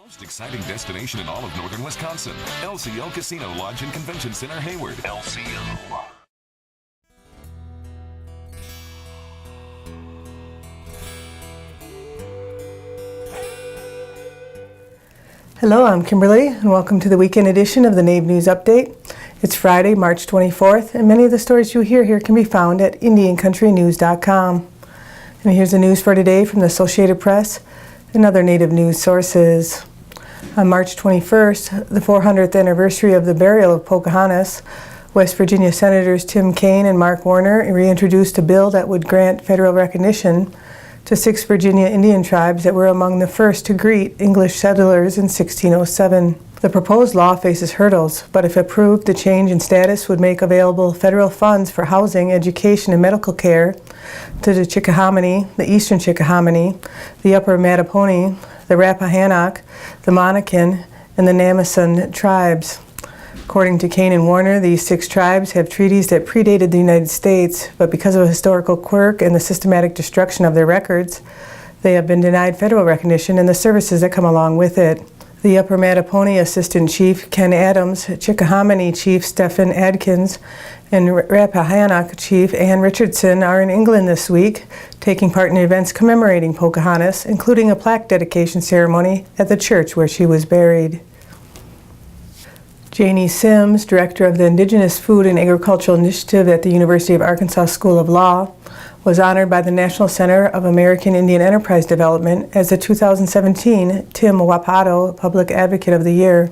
Most exciting destination in all of northern Wisconsin. LCO Casino Lodge and Convention Center, Hayward. LCO. Hello, I'm Kimberly, and welcome to the weekend edition of the NABE News Update. It's Friday, March 24th, and many of the stories you hear here can be found at IndianCountryNews.com. And here's the news for today from the Associated Press and other Native news sources. On March 21st, the 400th anniversary of the burial of Pocahontas, West Virginia Senators Tim Kaine and Mark Warner reintroduced a bill that would grant federal recognition to 6 Virginia Indian tribes that were among the first to greet English settlers in 1607. The proposed law faces hurdles, but if approved, the change in status would make available federal funds for housing, education, and medical care to the Chickahominy, the Eastern Chickahominy, the Upper Mattapony, the Rappahannock, the Monacan, and the Namason tribes. According to Kaine and Warner, these 6 tribes have treaties that predated the United States, but because of a historical quirk and the systematic destruction of their records, they have been denied federal recognition and the services that come along with it. The Upper Mattapony Assistant Chief Ken Adams, Chickahominy Chief Stephen Adkins, and Rappahannock Chief Ann Richardson are in England this week, taking part in events commemorating Pocahontas, including a plaque dedication ceremony at the church where she was buried. Janie Sims, Director of the Indigenous Food and Agricultural Initiative at the University of Arkansas School of Law, was honored by the National Center of American Indian Enterprise Development as the 2017 Tim Wapato Public Advocate of the Year.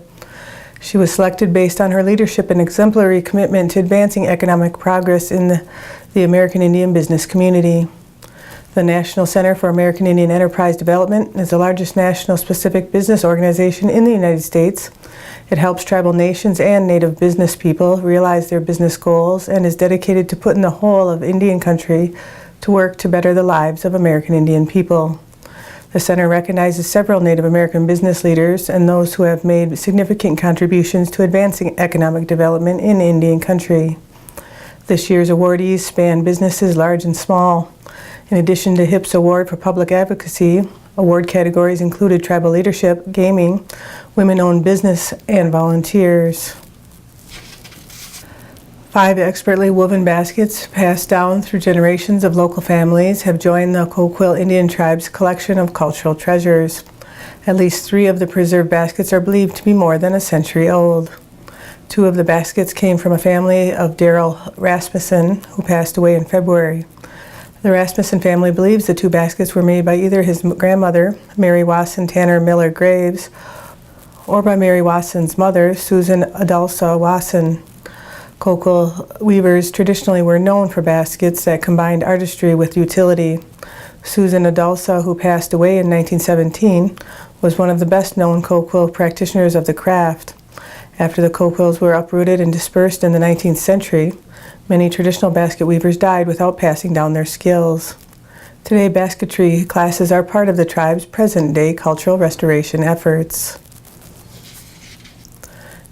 She was selected based on her leadership and exemplary commitment to advancing economic progress in the American Indian business community. The National Center for American Indian Enterprise Development is the largest national specific business organization in the United States. It helps tribal nations and Native business people realize their business goals and is dedicated to putting the whole of Indian country to work to better the lives of American Indian people. The center recognizes several Native American business leaders and those who have made significant contributions to advancing economic development in Indian country. This year's awardees span businesses large and small. In addition to HIP's Award for Public Advocacy, award categories included tribal leadership, gaming, women-owned business, and volunteers. 5 expertly woven baskets passed down through generations of local families have joined the Coquille Indian tribe's collection of cultural treasures. At least 3 of the preserved baskets are believed to be more than a century old. 2 of the baskets came from a family of Daryl Rasmussen, who passed away in February. The Rasmussen family believes the 2 baskets were made by either his grandmother, Mary Wasson Tanner Miller Graves, or by Mary Wasson's mother, Susan Adulsa Wasson. Coquille weavers traditionally were known for baskets that combined artistry with utility. Susan Adulsa, who passed away in 1917, was one of the best-known Coquille practitioners of the craft. After the Coquilles were uprooted and dispersed in the 19th century, many traditional basket weavers died without passing down their skills. Today, basketry classes are part of the tribe's present-day cultural restoration efforts.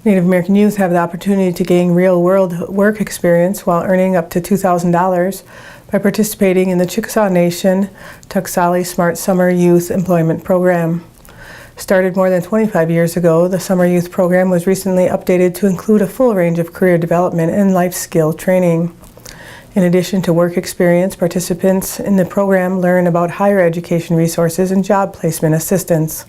Native American youth have the opportunity to gain real-world work experience while earning up to $2,000 by participating in the Chickasaw Nation Tucksali Smart Summer Youth Employment Program. Started more than 25 years ago, the Summer Youth Program was recently updated to include a full range of career development and life skill training. In addition to work experience, participants in the program learn about higher education resources and job placement assistance.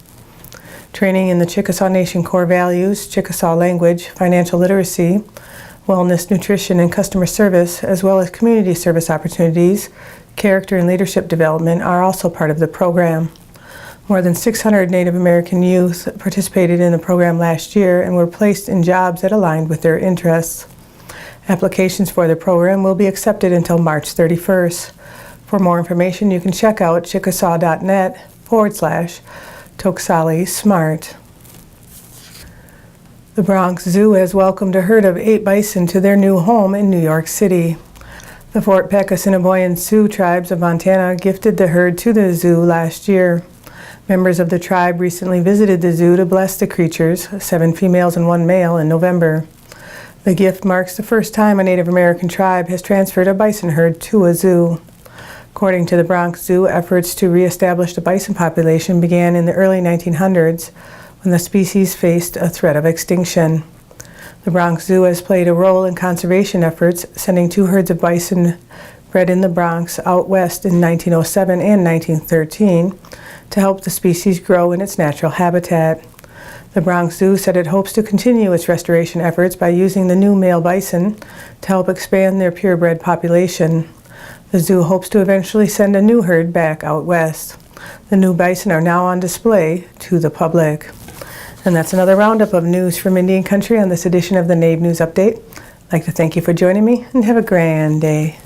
Training in the Chickasaw Nation core values, Chickasaw language, financial literacy, wellness, nutrition, and customer service, as well as community service opportunities, character and leadership development are also part of the program. More than 600 Native American youth participated in the program last year and were placed in jobs that aligned with their interests. Applications for the program will be accepted until March 31st. For more information, you can check out chickasaw.net/Tucksali Smart. The Bronx Zoo has welcomed a herd of 8 bison to their new home in New York City. The Fort Peck Assiniboine Sioux tribes of Montana gifted the herd to the zoo last year. Members of the tribe recently visited the zoo to bless the creatures, 7 females and 1 male, in November. The gift marks the first time a Native American tribe has transferred a bison herd to a zoo. According to the Bronx Zoo, efforts to reestablish the bison population began in the early 1900s when the species faced a threat of extinction. The Bronx Zoo has played a role in conservation efforts, sending 2 herds of bison bred in the Bronx out west in 1907 and 1913 to help the species grow in its natural habitat. The Bronx Zoo said it hopes to continue its restoration efforts by using the new male bison to help expand their purebred population. The zoo hopes to eventually send a new herd back out west. The new bison are now on display to the public. And that's another roundup of news from Indian Country on this edition of the NABE News Update. I'd like to thank you for joining me and have a grand day.